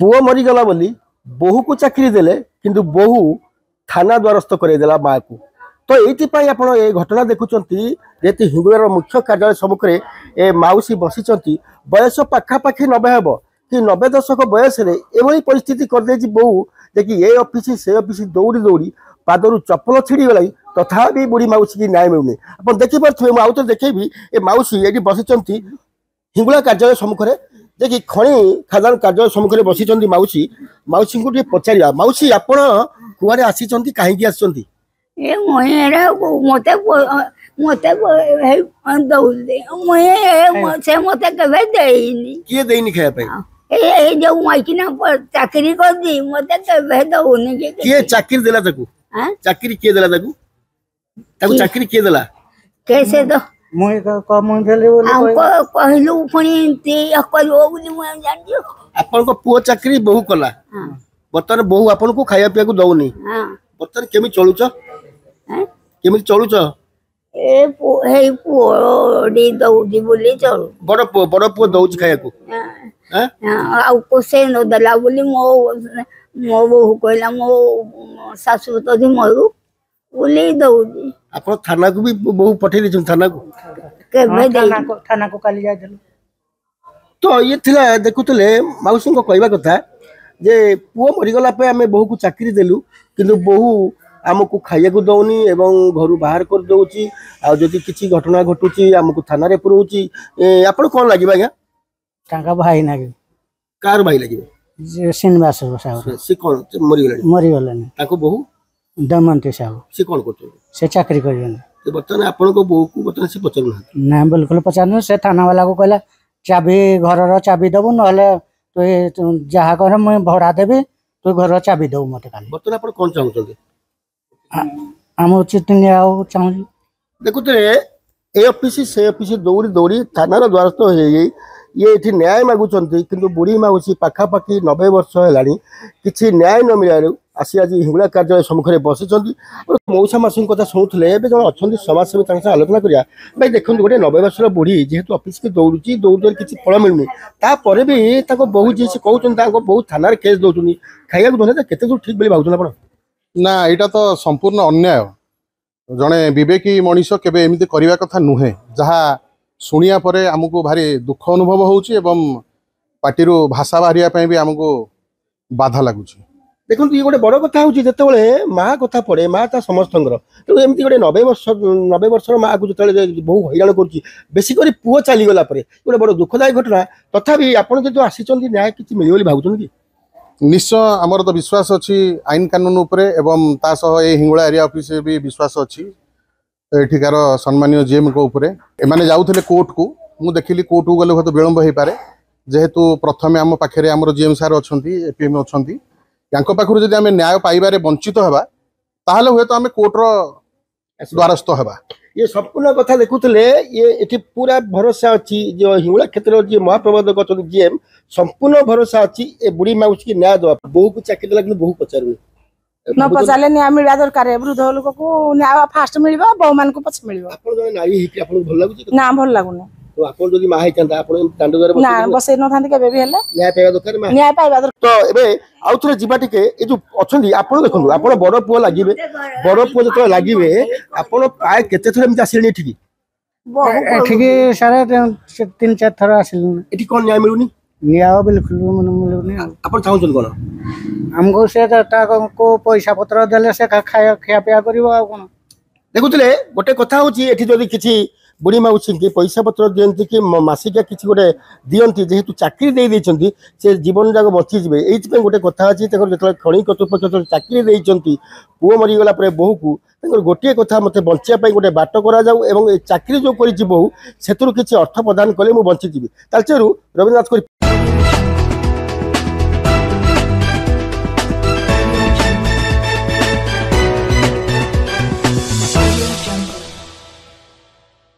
पुओ मरीगला बोली बोहू को चाकरी देले किंतु बोहू थाना द्वारस्थ करदेला माँ को। तो ये आप घटना देखुंत जेती हिंगुलार मुख्य कार्यालय सम्मुखें ए माउसी बसी बयस पाखापाखि 90 हम कि 90 दशक बयस एभली परिस्थिति करदे बोहू देखिए ए ऑफिस से ऑफिस दौड़ी दौड़ी पादर चप्पल छिड़ी गला तथापि बुढ़ी माउसी की न्याय मिलूनी। आप देखिपे मुझे आउ तो देखेबी ए माउसी ये बसी हिंगुला कार्यालय सम्मुखें देखिए खଣି खादान कार्यालय सम्मुखें बसी माउसी माउसी को पचार माउसी आप कुआरे आसी कहीं आसी मते मते से मते कबे देनी किए देनी खाया ए जो माइकिना चाकरी कर दी मते कबे दउनी के किए चाकरी देला ताकू चाकरी किए देला ताकू चाकरी किए देला कैसे दो मुई को मुई भेले बोली हमको कहलु फणी ते करियो बोली मैं जानियो आपन को पुओ चाकरी बहु कला बर्तन बहु आपन को खाया पिया को दउनी हां बर्तन केमी चलुच केमी चलुच ए हे पोडी दउदी बोली चल बड़ पुओ दउच खाया को हां आ को से न दला बोली मो बहु कहला मो सासु तो दी मरु बोली दउदी आप थाना को भी बहु पठे दी थाना को केबे थाना को काली जा देलो। तो ये थिला देखुतले माउसी को कहबा कथा जे पुओ मरीगला पे आमे बहु को चाकरी देलु किंतु बहु आमको खाइया को दौनी एवं घर बाहर कर दउची आ जदि किछि घटना घटुची आमको थाना रे पुरउची आपण कोन लागिबा या टाका भाई ना कार भाई लागिबे जे श्रीनिवास साहब से कोन मरी गले ताको बहु दमंती साहब से कोन करतो से चाकरी करियन तो बर्तन आपण को बहु को बर्तन से पचरु ना बिल्कुल पचानो से थाना वाला को कहला चाबी घर रो चाबी दबो नहले तो जहा कर मैं भड़ा देबे तो घर चाबी दो मते काली बर्तन आपण कोन चाहू हम उचित न्याय चाहू देखो तो ए ऑफिस से ऑफिस दौड़ी दौड़ी थाना द्वारस्थ हो ये ये न्याय मागुंट कि बुढ़ी माउसी पाखापाखि 90 वर्ष है किसी न्याय न मिलू आसी आज हिंगुला कार्यालय सम्मुखें बसी मौसा मासी कथा शुणुले जन अच्छा समाजसेवी आलोचना करा भाई देखो गोटे 90 वर्ष बुढ़ी जेहेतु ऑफिस की दौड़ी दौड़ किसी फल मिलूनी तापर भी बहु जी से कहते बहुत थाना केस दौरान खाइबा दौना के ठीक बोली भावुन आप ना यहाँ तो संपूर्ण अन्याय जड़े विवेकी मनीष केबे एमती करने कथा नुहे जहाँ शुणिया परे आमको भारी दुख अनुभव होउची एवं पार्टी भाषा बाहरिया भी आमको बाधा लगुच। देखो ये गोटे बड़ कथा हूँ जिते माँ कथा पड़े माँ ता समस्त तेणु एमती गोटे 90 वर्षर माँ को जो बहु हैरान कर पुओ चलीगला गोटे बड़ दुखदायी घटना तथापि आपड़ जो आसी न्याय किसी मिले भावुन कि निश्चय आमर तो विश्वास अच्छी आईन कानून उपरे एवं ता सह ए हिंगुला एरिया ऑफिस भी विश्वास अच्छी एठिकार सम्मानीय जीएम को उपरे एमाने जाउथले कोर्ट को मु देखिली कोर्ट को गले हतो विलंब हो पारे जेहेतु प्रथमे आम पाखे आमर जीएम सार अच्छी एपीएम अच्छी यांको पाखरु जदि आमे न्याय पाइबारे वंचित हेबा ताहले हुए तो आमे कोर्टर द्वारस्थ हेबा। ये संपूर्ण कथा देखुले ये एठी पूरा भरोसा अच्छी जो हिंगुला क्षेत्र जी महाप्रबंधक अच्छा जीएम संपूर्ण भरोसा अच्छी ए बुढ़ी माउसी की न्याय दवा बहु को चाकरी देला बहु पचारू न पचाले न्याय मिलवा दरकार वृद्ध लोक को न्याय फास्ट मिलबा बहु मान को पछ मिलबा आपण जने नारी हिकी आपण भल लागु ना भल लागुनी तो आपण जदि माह चंदा आपण दांड द्वारा ना बसे न थांती केबे भी हेले न्याय पाइबा दरकार मा न्याय पाइबा दरकार। तो एबे आउथरे जिबा टिके ए जो अछंदी आपण देखंदु आपण बड़ पुओ लागिबे बड़ पुओ जतो लागिबे आपण प्राय केते थरे एमति आसिलनी ठिकी एठिके सारे 3-4 थर आसिलनी एठी कोन न्याय मिलुनी न्याय बिल्कुल मिलुनी आपण चाहउछन कोन हमको से को पैसा पत्र देले से खाया पिया करिवो आ कोन देखुले गोटे कथा होची एठी जदि किछि बुढ़ी माउसी की पैसा पत्र दियंती कि मासिकिया किसी गोटे दियंती जेहेतु चाकरी दे देइचंती से जीवन जाक बची जिवे एइथि गोटे कथा अछि तकर जतले खणी कर्तृपक्ष चाकरी देइचंती पुओ मरी गला परे बहु को तकर गोटे कथा मते बंचिया पई गोटे बाट करा जाऊ एवं ए चाकरी जो करिछि बहु सेतुर किछि अर्थ प्रदान कले मु बंची जिवि तालचेरु रविन्द्रनाथ